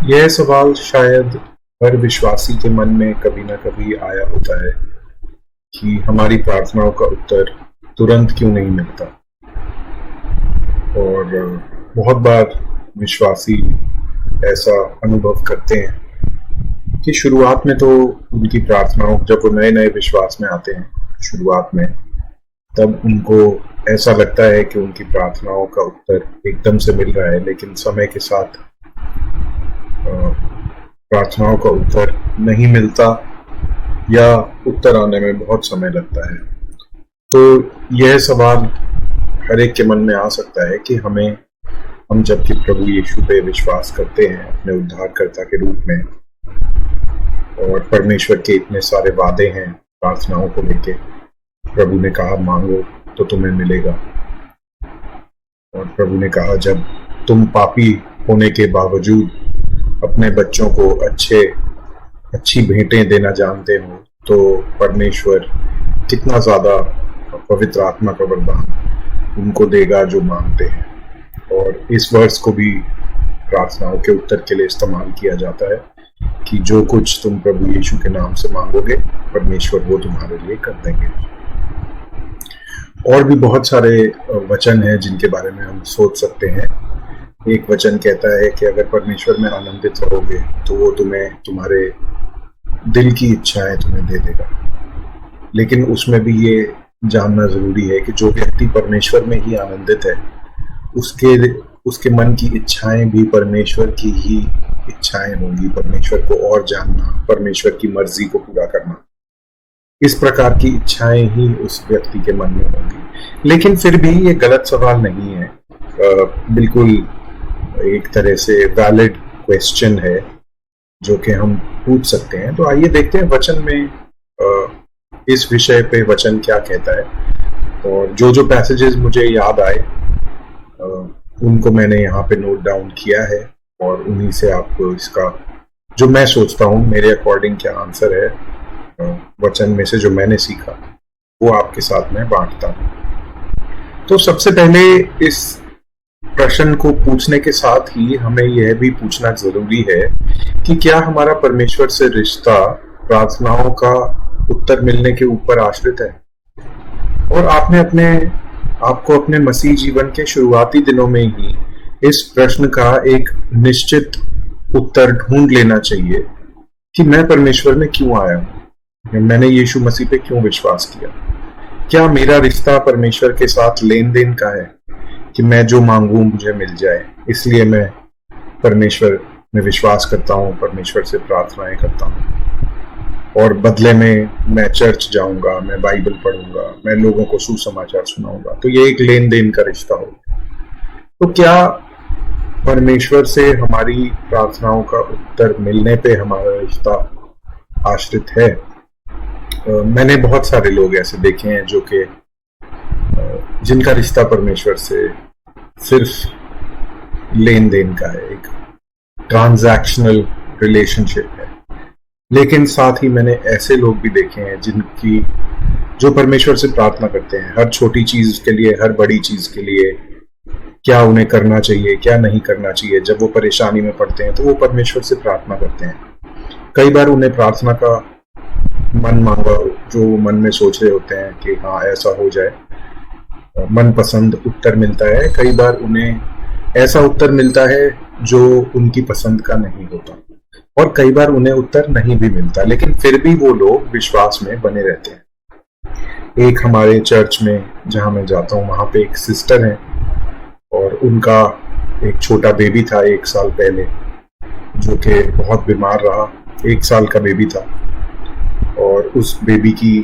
यह सवाल शायद हर विश्वासी के मन में कभी ना कभी आया होता है कि हमारी प्रार्थनाओं का उत्तर तुरंत क्यों नहीं मिलता। और बहुत बार विश्वासी ऐसा अनुभव करते हैं कि शुरुआत में तो उनकी प्रार्थनाओं, जब वो नए नए विश्वास में आते हैं शुरुआत में, तब उनको ऐसा लगता है कि उनकी प्रार्थनाओं का उत्तर एकदम से मिल रहा है, लेकिन समय के साथ प्रार्थनाओं का उत्तर नहीं मिलता या उत्तर आने में बहुत समय लगता है। तो यह सवाल हर एक के मन में आ सकता है कि हम जबकि प्रभु यीशु पे विश्वास करते हैं अपने उद्धारकर्ता के रूप में, और परमेश्वर के इतने सारे वादे हैं प्रार्थनाओं को लेके। प्रभु ने कहा मांगो तो तुम्हें मिलेगा, और प्रभु ने कहा जब तुम पापी होने के बावजूद अपने बच्चों को अच्छी भेंटें देना जानते हो, तो परमेश्वर कितना ज्यादा पवित्र आत्मा का वरदान उनको देगा जो मांगते हैं। और इस वर्ष को भी प्रार्थनाओं के उत्तर के लिए इस्तेमाल किया जाता है कि जो कुछ तुम प्रभु यीशु के नाम से मांगोगे परमेश्वर वो तुम्हारे लिए कर देंगे। और भी बहुत सारे वचन हैं जिनके बारे में हम सोच सकते हैं। एक वचन कहता है कि अगर परमेश्वर में आनंदित रहोगे तो वो तुम्हें तुम्हारे दिल की इच्छाएं तुम्हें दे देगा। लेकिन उसमें भी ये जानना जरूरी है कि जो व्यक्ति परमेश्वर में ही आनंदित है उसके मन की इच्छाएं भी परमेश्वर की ही इच्छाएं होंगी। परमेश्वर को और जानना, परमेश्वर की मर्जी को पूरा करना, इस प्रकार की इच्छाएं ही उस व्यक्ति के मन में होंगी। लेकिन फिर भी ये गलत सवाल नहीं है, बिल्कुल एक तरह से वैलिड क्वेश्चन है जो कि हम पूछ सकते हैं। तो आइए देखते हैं वचन में इस विषय पे वचन क्या कहता है। और जो पैसेजेस मुझे याद आए उनको मैंने यहाँ पे नोट डाउन किया है, और उन्हीं से आपको इसका जो मैं सोचता हूँ मेरे अकॉर्डिंग क्या आंसर है वचन में से जो मैंने सीखा वो आपके साथ में बांटता हूँ। तो सबसे पहले इस प्रश्न को पूछने के साथ ही हमें यह भी पूछना जरूरी है कि क्या हमारा परमेश्वर से रिश्ता प्रार्थनाओं का उत्तर मिलने के ऊपर आश्रित है। और आपको अपने मसीह जीवन के शुरुआती दिनों में ही इस प्रश्न का एक निश्चित उत्तर ढूंढ लेना चाहिए कि मैं परमेश्वर में क्यों आया हूं, मैंने यीशु मसीह पे क्यों विश्वास किया। क्या मेरा रिश्ता परमेश्वर के साथ लेन देन का है कि मैं जो मांगू मुझे मिल जाए, इसलिए मैं परमेश्वर में विश्वास करता हूँ, परमेश्वर से प्रार्थनाएं करता हूँ, और बदले में मैं चर्च जाऊंगा, मैं बाइबल पढ़ूंगा, मैं लोगों को सुसमाचार सुनाऊंगा। तो ये एक लेन देन का रिश्ता होगा। तो क्या परमेश्वर से हमारी प्रार्थनाओं का उत्तर मिलने पे हमारा रिश्ता आश्रित है? मैंने बहुत सारे लोग ऐसे देखे हैं जो कि जिनका रिश्ता परमेश्वर से सिर्फ लेन देन का है, एक ट्रांजैक्शनल रिलेशनशिप है। लेकिन साथ ही मैंने ऐसे लोग भी देखे हैं जो परमेश्वर से प्रार्थना करते हैं हर छोटी चीज के लिए, हर बड़ी चीज के लिए, क्या उन्हें करना चाहिए क्या नहीं करना चाहिए। जब वो परेशानी में पड़ते हैं तो वो परमेश्वर से प्रार्थना करते हैं। कई बार उन्हें प्रार्थना का मन मांगा जो मन में सोच रहे होते हैं कि हाँ ऐसा हो जाए, मनपसंद उत्तर मिलता है। कई बार उन्हें ऐसा उत्तर मिलता है जो उनकी पसंद का नहीं होता, और कई बार उन्हें उत्तर नहीं भी मिलता, लेकिन फिर भी वो लोग विश्वास में बने रहते हैं। एक हमारे चर्च में जहां मैं जाता हूँ वहां पे एक सिस्टर है, और उनका एक छोटा बेबी था 1 साल पहले, जो कि बहुत बीमार रहा। 1 साल का बेबी था और उस बेबी की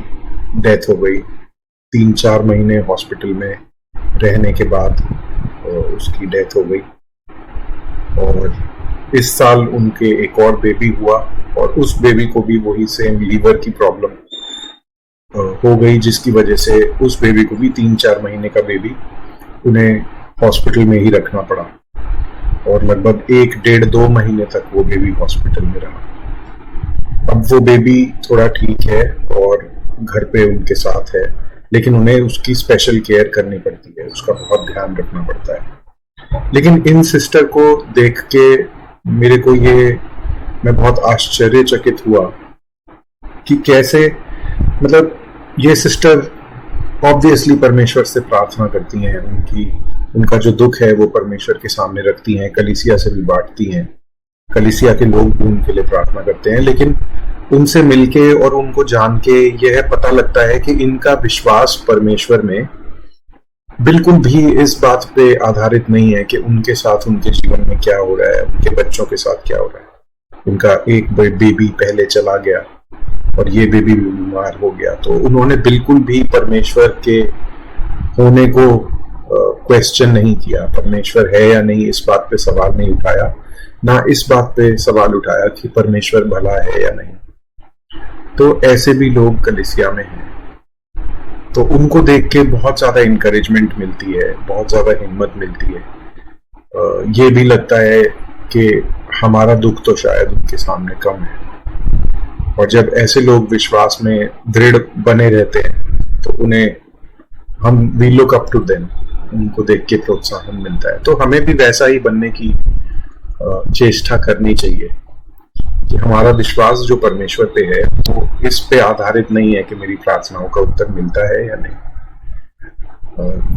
डेथ हो गई। 3-4 महीने हॉस्पिटल में रहने के बाद उसकी डेथ हो गई। और इस साल उनके एक और बेबी हुआ, और उस बेबी को भी वही सेम लीवर की प्रॉब्लम हो गई, जिसकी वजह से उस बेबी को भी 3-4 महीने का बेबी उन्हें हॉस्पिटल में ही रखना पड़ा, और लगभग 1-1.5-2 महीने तक वो बेबी हॉस्पिटल में रहा। अब वो बेबी थोड़ा ठीक है और घर पे उनके साथ है, लेकिन उन्हें उसकी स्पेशल केयर करनी पड़ती है, उसका बहुत ध्यान रखना पड़ता है। लेकिन इन सिस्टर को देख के मेरे को ये मैं बहुत आश्चर्यचकित हुआ कि कैसे, मतलब ये सिस्टर ऑब्वियसली परमेश्वर से प्रार्थना करती हैं, उनका जो दुख है वो परमेश्वर के सामने रखती हैं, कलीसिया से भी बांटती हैं, कलीसिया के लोग भी उनके लिए प्रार्थना करते हैं, लेकिन उनसे मिलके और उनको जान के यह पता लगता है कि इनका विश्वास परमेश्वर में बिल्कुल भी इस बात पे आधारित नहीं है कि उनके साथ उनके जीवन में क्या हो रहा है, उनके बच्चों के साथ क्या हो रहा है। उनका एक बेबी पहले चला गया और ये बेबी भी बीमार हो गया, तो उन्होंने बिल्कुल भी परमेश्वर के होने को क्वेश्चन नहीं किया, परमेश्वर है या नहीं इस बात पे सवाल नहीं उठाया, ना इस बात पे सवाल उठाया कि परमेश्वर भला है या नहीं। तो ऐसे भी लोग कलीसिया में हैं, तो उनको देख के बहुत ज्यादा इंकरेजमेंट मिलती है, बहुत ज्यादा हिम्मत मिलती है। ये भी लगता है कि हमारा दुख तो शायद उनके सामने कम है। और जब ऐसे लोग विश्वास में दृढ़ बने रहते हैं तो उन्हें we look up to them, उनको देख के प्रोत्साहन मिलता है। तो हमें भी वैसा ही बनने की चेष्टा करनी चाहिए कि हमारा विश्वास जो परमेश्वर पे है वो इस पे आधारित नहीं है कि मेरी प्रार्थनाओं का उत्तर मिलता है या नहीं।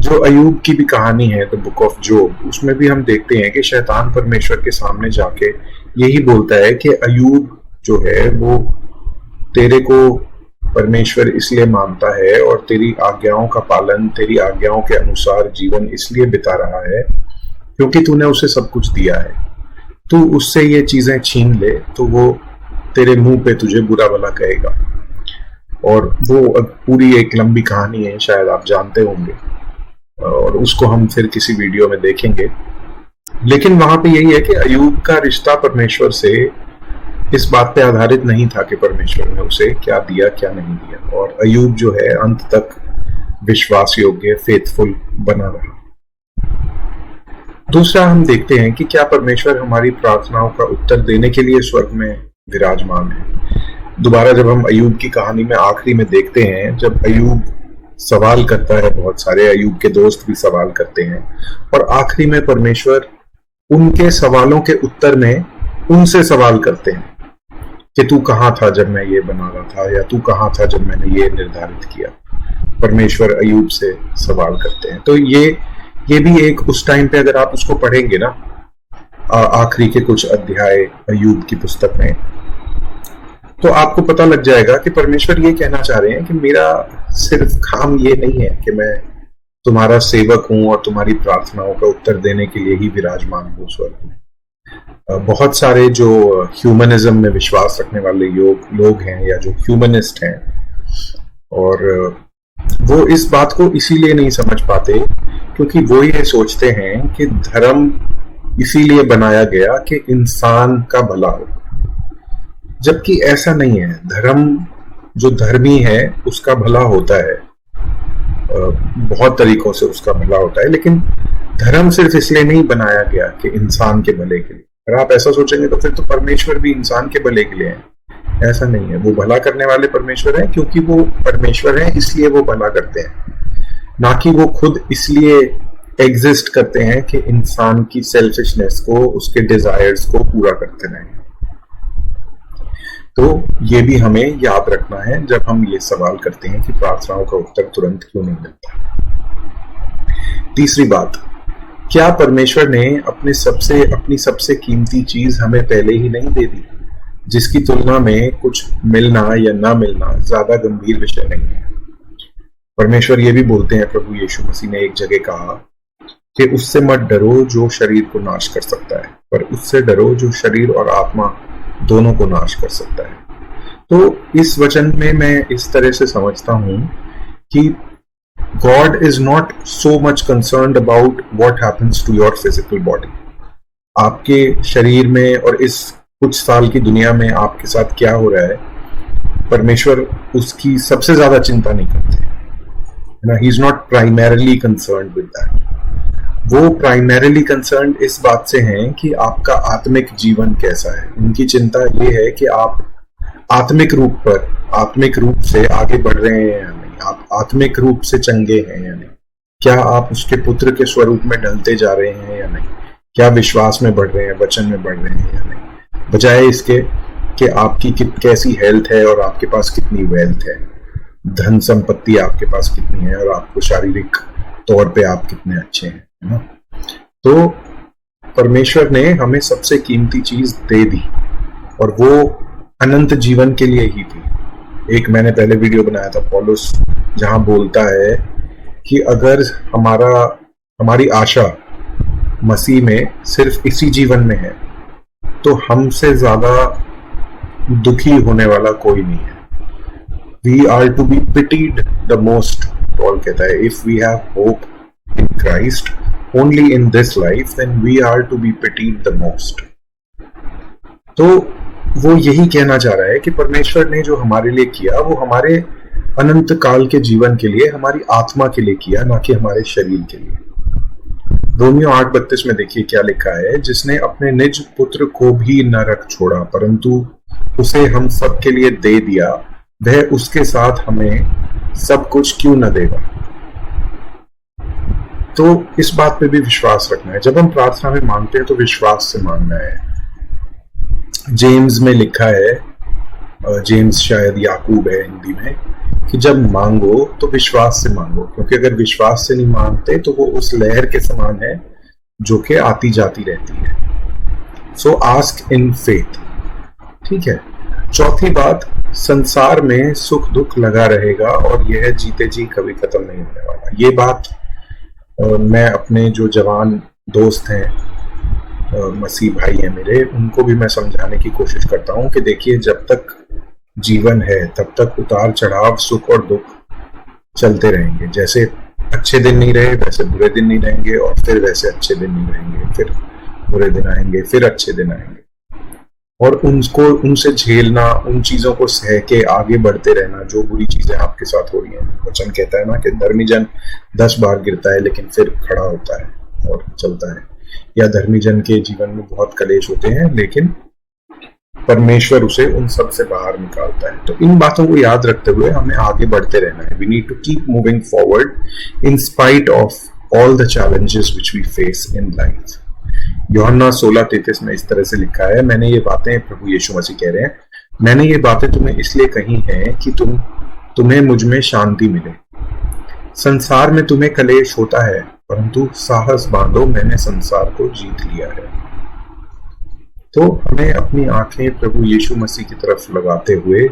जो अयूब की भी कहानी है, द बुक ऑफ जोब, उसमें भी हम देखते हैं कि शैतान परमेश्वर के सामने जाके यही बोलता है कि अयूब जो है वो तेरे को परमेश्वर इसलिए मानता है और तेरी आज्ञाओं का पालन, तेरी आज्ञाओं के अनुसार जीवन इसलिए बिता रहा है क्योंकि तूने उसे सब कुछ दिया है। तू उससे ये चीजें छीन ले तो वो तेरे मुंह पे तुझे बुरा भला कहेगा। और वो पूरी एक लंबी कहानी है, शायद आप जानते होंगे, और उसको हम फिर किसी वीडियो में देखेंगे। लेकिन वहां पे यही है कि अयूब का रिश्ता परमेश्वर से इस बात पे आधारित नहीं था कि परमेश्वर ने उसे क्या दिया क्या नहीं दिया, और अयूब जो है अंत तक विश्वास योग्य, फेथफुल बना रहा। दूसरा हम देखते हैं कि क्या परमेश्वर हमारी प्रार्थनाओं का उत्तर देने के लिए स्वर्ग में विराजमान है। दोबारा जब हम अयूब की कहानी में आखिरी में देखते हैं, जब अयूब सवाल करता है, बहुत सारे अयूब के दोस्त भी सवाल करते हैं, और आखिरी में परमेश्वर उनके सवालों के उत्तर में उनसे सवाल करते हैं कि तू कहाँ था जब मैं ये बना रहा था, या तू कहाँ था जब मैंने ये निर्धारित किया। परमेश्वर अयूब से सवाल करते हैं। तो ये भी एक, उस टाइम पे अगर आप उसको पढ़ेंगे ना, आखिरी के कुछ अध्याय अयूब की पुस्तक में, तो आपको पता लग जाएगा कि परमेश्वर ये कहना चाह रहे हैं कि मेरा सिर्फ काम ये नहीं है कि मैं तुम्हारा सेवक हूं और तुम्हारी प्रार्थनाओं का उत्तर देने के लिए ही विराजमान हूं स्वर्ग में। बहुत सारे जो ह्यूमनिज्म में विश्वास रखने वाले लोग हैं, या जो ह्यूमनिस्ट हैं, और वो इस बात को इसीलिए नहीं समझ पाते क्योंकि वो ये सोचते हैं कि धर्म इसीलिए बनाया गया कि इंसान का भला हो, जबकि ऐसा नहीं है। धर्म, जो धर्मी है उसका भला होता है, बहुत तरीकों से उसका भला होता है, लेकिन धर्म सिर्फ इसलिए नहीं बनाया गया कि इंसान के भले के लिए। अगर आप ऐसा सोचेंगे तो फिर तो परमेश्वर भी इंसान के भले के लिए है। ऐसा नहीं है, वो भला करने वाले परमेश्वर हैं क्योंकि वो परमेश्वर हैं, इसलिए वो भला करते हैं, ना कि वो खुद इसलिए एग्जिस्ट करते हैं कि इंसान की सेल्फिशनेस को, उसके डिजायर्स को पूरा करते रहें। तो ये भी हमें याद रखना है जब हम ये सवाल करते हैं कि प्रार्थनाओं का उत्तर तुरंत क्यों नहीं मिलता। तीसरी बात, क्या परमेश्वर ने अपनी सबसे कीमती चीज हमें पहले ही नहीं दे दी, जिसकी तुलना में कुछ मिलना या ना मिलना ज्यादा गंभीर विषय नहीं है। परमेश्वर ये भी बोलते हैं, प्रभु यीशु मसीह ने एक जगह कहा कि उससे मत डरो जो शरीर को नाश कर सकता है, पर उससे डरो जो शरीर और आत्मा दोनों को नाश कर सकता है। तो इस वचन में मैं इस तरह से समझता हूं कि God is not so much concerned about what happens to your physical body. आपके शरीर में और इस कुछ साल की दुनिया में आपके साथ क्या हो रहा है, परमेश्वर उसकी सबसे ज्यादा चिंता नहीं करते ना। He is not primarily concerned with that. वो प्राइमरीली कंसर्न्ड इस बात से हैं कि आपका आत्मिक जीवन कैसा है। उनकी चिंता ये है कि आप आत्मिक रूप से आगे बढ़ रहे हैं या नहीं, आप आत्मिक रूप से चंगे हैं या नहीं, क्या आप उसके पुत्र के स्वरूप में ढलते जा रहे हैं या नहीं, क्या विश्वास में बढ़ रहे हैं, वचन में बढ़ रहे हैं या नहीं, बजाय इसके कि आपकी कैसी हेल्थ है और आपके पास कितनी वेल्थ है, धन संपत्ति आपके पास कितनी है और आपको शारीरिक तौर पे आप कितने अच्छे हैं, है ना। तो परमेश्वर ने हमें सबसे कीमती चीज दे दी और वो अनंत जीवन के लिए ही थी। एक मैंने पहले वीडियो बनाया था पौलुस, जहां बोलता है कि अगर हमारी आशा मसीह में सिर्फ इसी जीवन में है तो हमसे ज्यादा दुखी होने वाला कोई नहीं है। We are to be pitied the most, Paul कहता है, if we have hope in Christ only in this life then we are to be pitied the most. तो वो यही कहना चाह रहा है कि परमेश्वर ने जो हमारे लिए किया वो हमारे अनंत काल के जीवन के लिए, हमारी आत्मा के लिए किया, ना कि हमारे शरीर के लिए। रोमियो 8:32 में देखिए क्या लिखा है, जिसने अपने निज पुत्र को भी न रख छोड़ा परंतु उसे हम सब के लिए दे दिया, वह उसके साथ हमें सब कुछ क्यों न देगा। तो इस बात पे भी विश्वास रखना है। जब हम प्रार्थना में मांगते हैं तो विश्वास से मांगना है। जेम्स में लिखा है, जेम्स शायद याकूब है हिंदी में, कि जब मांगो तो विश्वास से मांगो, क्योंकि अगर विश्वास से नहीं मांगते तो वो उस लहर के समान है जो कि आती जाती रहती है। सो आस्क इन फेथ। ठीक है। चौथी बात, संसार में सुख दुख लगा रहेगा और यह जीते जी कभी खत्म नहीं होने वाला। ये बात मैं अपने जो जवान दोस्त हैं, मसीह भाई हैं मेरे, उनको भी मैं समझाने की कोशिश करता हूं कि देखिए, जब तक जीवन है तब तक उतार चढ़ाव, सुख और दुख चलते रहेंगे। जैसे अच्छे दिन नहीं रहे वैसे बुरे दिन नहीं रहेंगे, और फिर वैसे अच्छे दिन नहीं रहेंगे, फिर बुरे दिन आएंगे, फिर अच्छे दिन आएंगे। और उनसे झेलना, उन चीजों को सह के आगे बढ़ते रहना, जो बुरी चीजें आपके साथ हो रही हैं। वचन कहता है ना कि धर्मी जन 10 बार गिरता है लेकिन फिर खड़ा होता है और चलता है। या धर्मी जन के जीवन में बहुत कलेश होते हैं लेकिन परमेश्वर उसे उन सब से बाहर निकालता है। तो इन बातों को याद रखते हुए हमें आगे बढ़ते रहना है। We need to keep moving forward in spite of all the challenges which we face in life. यूहन्ना 16:33 में इस तरह से लिखा है, मैंने ये बातें, प्रभु यीशु मसीह कह रहे हैं, मैंने ये बातें तुम्हें इसलिए कही हैं कि तुम्हें मुझ में शांति मिले। संसार में तुम्हें कलेश होता है परंतु साहस बांधो, मैंने संसार को जीत लिया है। तो हमें अपनी आंखें प्रभु यीशु मसीह की तरफ लगाते हुए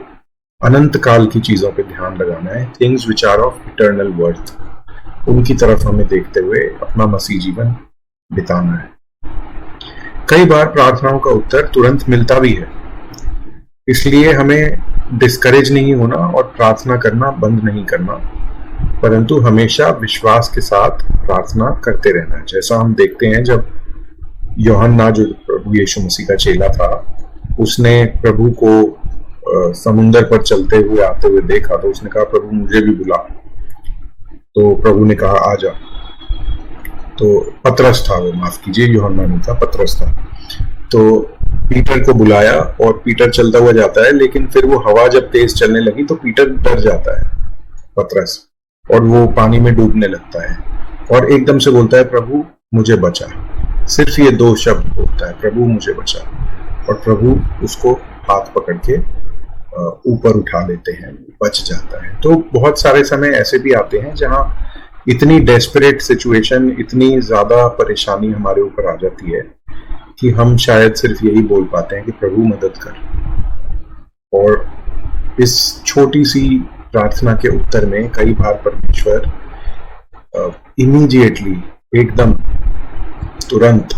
अनंत काल की चीजों पे ध्यान लगाना है। Things which are of eternal worth, उनकी तरफ हमें देखते हुए अपना मसीह जीवन बिताना है। कई बार प्रार्थनाओं का उत्तर तुरंत मिलता भी है, इसलिए हमें डिस्करेज नहीं होना और प्रार्थना करना बंद नहीं करना, परंतु हमेशा विश्वास के साथ प्रार्थना करते रहना है। जैसा हम देखते हैं, जब यूहन्ना जो प्रभु यीशु मसीह का चेला था, उसने प्रभु को समुंदर पर चलते हुए आते हुए देखा तो उसने कहा, प्रभु मुझे भी बुला। तो प्रभु ने कहा, आ जा। तो पतरस था वो, माफ कीजिए, यूहन्ना नहीं था, पतरस था। तो पीटर को बुलाया और पीटर चलता हुआ जाता है, लेकिन फिर वो हवा जब तेज चलने लगी तो पीटर डर जाता है, पतरस, और वो पानी में डूबने लगता है और एकदम से बोलता है, प्रभु मुझे बचा। सिर्फ ये 2 शब्द बोलता है, प्रभु मुझे बचा, और प्रभु उसको हाथ पकड़ के ऊपर उठा लेते हैं, बच जाता है। तो बहुत सारे समय ऐसे भी आते हैं जहां इतनी डेस्परेट सिचुएशन, इतनी ज्यादा परेशानी हमारे ऊपर आ जाती है कि हम शायद सिर्फ यही बोल पाते हैं कि प्रभु मदद कर। और इस छोटी सी प्रार्थना के उत्तर में कई बार परमेश्वर इमीडिएटली, एकदम तुरंत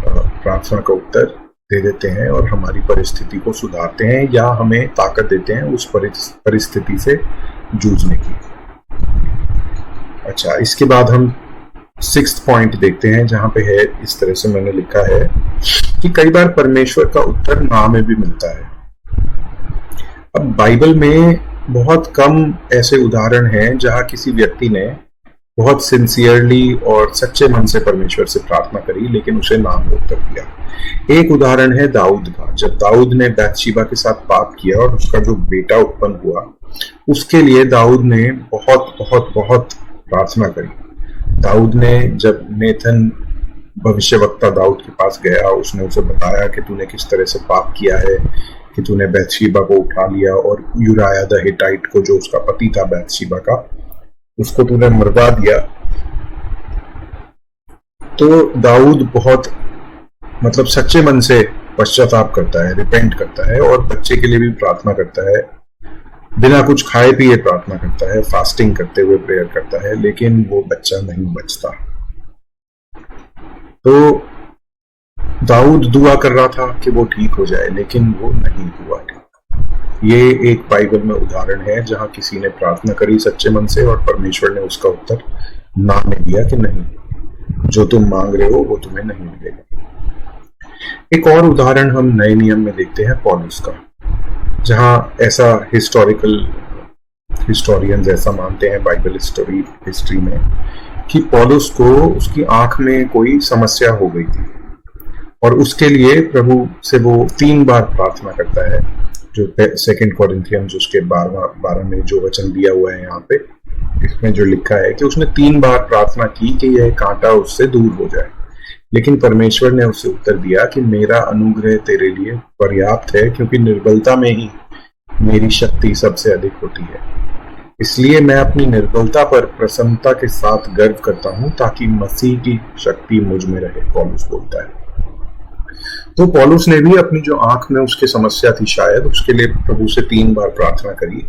प्रार्थना का उत्तर दे देते हैं और हमारी परिस्थिति को सुधारते हैं या हमें ताकत देते हैं उस परिस्थिति से जूझने की। अच्छा, इसके बाद हम 6th पॉइंट देखते हैं, जहां पे है इस तरह से मैंने लिखा है कि कई बार परमेश्वर का उत्तर ना में भी मिलता है। अब बाइबल में बहुत कम ऐसे उदाहरण हैं जहां किसी व्यक्ति ने बहुत सिंसियरली और सच्चे मन से परमेश्वर से प्रार्थना करी लेकिन उसे ना में उत्तर दिया। एक उदाहरण है दाऊद का। जब दाऊद ने बैतशीबा के साथ पाप किया और उसका जो बेटा उत्पन्न हुआ, उसके लिए दाऊद ने बहुत बहुत बहुत प्रार्थना करी। दाऊद ने, जब नेथन भविष्यवक्ता दाऊद के पास गया, उसने उसे बताया कि तूने किस तरह से पाप किया है, कि तूने बैतशेबा को उठा लिया और यूराया द हिटाइट को, जो उसका पति था बैतशेबा का, उसको तूने मरवा दिया। तो दाऊद बहुत मतलब सच्चे मन से पश्चाताप करता है, रिपेंट करता है और बच्चे के लिए भी प्रार्थना करता है, बिना कुछ खाए पिए प्रार्थना करता है, फास्टिंग करते हुए प्रेयर करता है, लेकिन वो बच्चा नहीं बचता। तो दाऊद दुआ कर रहा था कि वो ठीक हो जाए, लेकिन वो नहीं हुआ ठीक। ये एक बाइबल में उदाहरण है जहां किसी ने प्रार्थना करी सच्चे मन से और परमेश्वर ने उसका उत्तर ना में दिया कि नहीं, जो तुम मांग रहे हो वो तुम्हें नहीं मिलेगा। एक और उदाहरण हम नए नियम में देखते हैं पौलुस का, जहां ऐसा हिस्टोरियंस ऐसा मानते हैं बाइबल हिस्ट्री में कि पौलुस को उसकी आंख में कोई समस्या हो गई थी और उसके लिए प्रभु से वो 3 बार प्रार्थना करता है। जो 2 कोरिन्थियंस उसके 12 में जो वचन दिया हुआ है यहाँ पे, इसमें जो लिखा है कि उसने 3 बार प्रार्थना की कि यह कांटा उससे दूर हो जाए, लेकिन परमेश्वर ने उसे उत्तर दिया कि मेरा अनुग्रह तेरे लिए पर्याप्त है, क्योंकि निर्बलता में ही मेरी शक्ति सबसे अधिक होती है। इसलिए मैं अपनी निर्बलता पर प्रसन्नता के साथ गर्व करता हूं, ताकि मसीह की शक्ति मुझ में रहे, पौलुस बोलता है। तो पौलुस ने भी अपनी जो आंख में उसकी समस्या थी, शायद उसके लिए प्रभु से 3 बार प्रार्थना करी।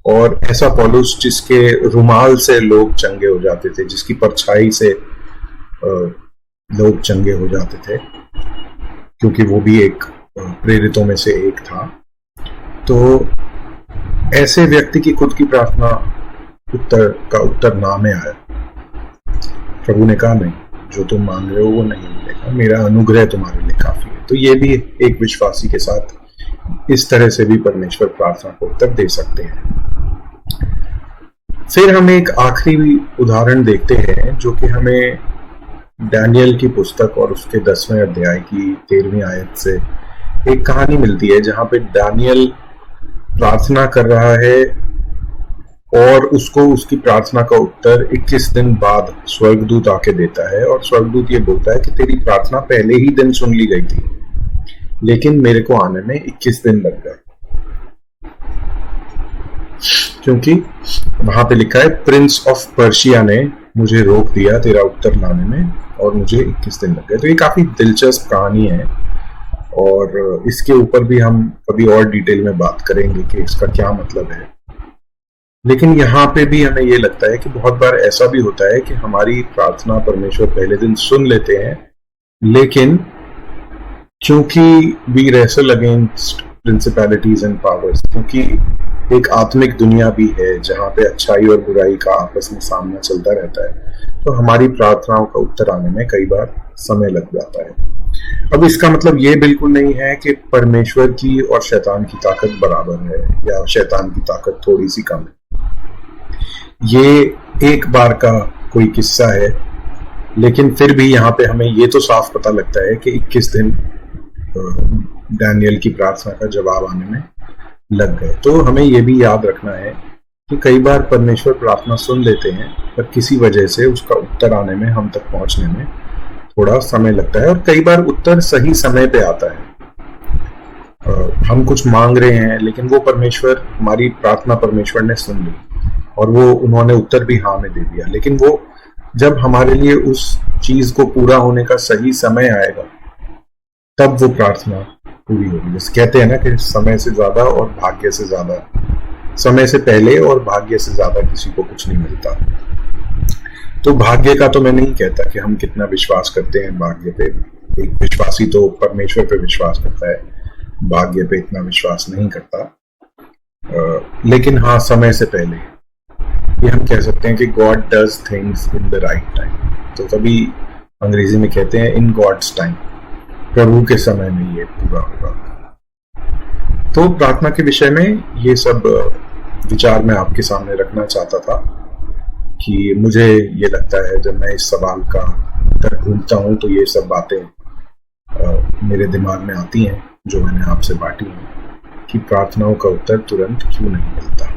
और ऐसा पौलुस जिसके रुमाल से लोग चंगे हो जाते थे, जिसकी परछाई से लोग चंगे हो जाते थे, क्योंकि वो भी एक प्रेरितों में से एक था। तो ऐसे व्यक्ति की खुद की प्रार्थना उत्तर ना में आया। प्रभु ने कहा नहीं, जो तुम मांग रहे हो वो नहीं मिलेगा, मेरा अनुग्रह तुम्हारे लिए काफी है। तो ये भी एक विश्वासी के साथ इस तरह से भी परमेश्वर प्रार्थना को उत्तर दे सकते हैं। फिर हम एक आखिरी उदाहरण देखते हैं, जो कि हमें दानियल की पुस्तक और उसके 10वें अध्याय की 13वीं आयत से एक कहानी मिलती है, जहां पे दानियल प्रार्थना कर रहा है और उसको उसकी प्रार्थना का उत्तर 21 दिन बाद स्वर्गदूत आके देता है। और स्वर्गदूत ये बोलता है कि तेरी प्रार्थना पहले ही दिन सुन ली गई थी, लेकिन मेरे को आने में 21 दिन लग गए, क्योंकि वहां पे लिखा है प्रिंस ऑफ पर्शिया ने मुझे रोक दिया तेरा उत्तर लाने में और मुझे 21 दिन लग गए। तो ये काफी दिलचस्प कहानी है और इसके ऊपर भी हम कभी और डिटेल में बात करेंगे कि इसका क्या मतलब है। लेकिन यहाँ पे भी हमें ये लगता है कि बहुत बार ऐसा भी होता है कि हमारी प्रार्थना परमेश्वर पहले दिन सुन लेते हैं, लेकिन क्योंकि we wrestle against principalities and powers, क्योंकि एक आत्मिक दुनिया भी है जहाँ पे अच्छाई और बुराई का आपस में सामना चलता रहता है, तो हमारी प्रार्थनाओं का उत्तर आने में कई बार समय लग जाता है। अब इसका मतलब ये बिल्कुल नहीं है कि परमेश्वर की और शैतान की ताकत बराबर है या शैतान की ताकत थोड़ी सी कम है। ये एक बार का कोई किस्सा है, लेकिन फिर भी यहाँ पे हमें ये तो साफ पता लगता है कि 21 दिन दानियल की प्रार्थना का जवाब आने में लग गए। तो हमें ये भी याद रखना है कि कई बार परमेश्वर प्रार्थना सुन लेते हैं, पर किसी वजह से उसका उत्तर आने में, हम तक पहुंचने में थोड़ा समय लगता है। और कई बार उत्तर सही समय पे आता है। हम कुछ मांग रहे हैं, लेकिन वो परमेश्वर, हमारी प्रार्थना परमेश्वर ने सुन ली और वो उन्होंने उत्तर भी हाँ में दे दिया, लेकिन वो जब हमारे लिए उस चीज को पूरा होने का सही समय आएगा, तब वो प्रार्थना पूरी होगी। जैसे कहते हैं ना कि समय से ज्यादा और भाग्य से ज्यादा, समय से पहले और भाग्य से ज्यादा किसी को कुछ नहीं मिलता। तो भाग्य का तो मैं नहीं कहता कि हम कितना विश्वास करते हैं भाग्य पे। एक विश्वासी तो परमेश्वर पे विश्वास करता है, भाग्य पे इतना विश्वास नहीं करता। लेकिन हाँ, समय से पहले ये हम कह सकते हैं कि God does things in the right time. तो तभी अंग्रेजी में कहते हैं इन गॉड्स टाइम, प्रभु के समय में ये पूरा होगा। तो प्रार्थना के विषय में ये सब विचार मैं आपके सामने रखना चाहता था कि मुझे ये लगता है जब मैं इस सवाल का उत्तर ढूंढता हूँ तो ये सब बातें मेरे दिमाग में आती हैं जो मैंने आपसे बांटी हैं कि प्रार्थनाओं का उत्तर तुरंत क्यों नहीं मिलता।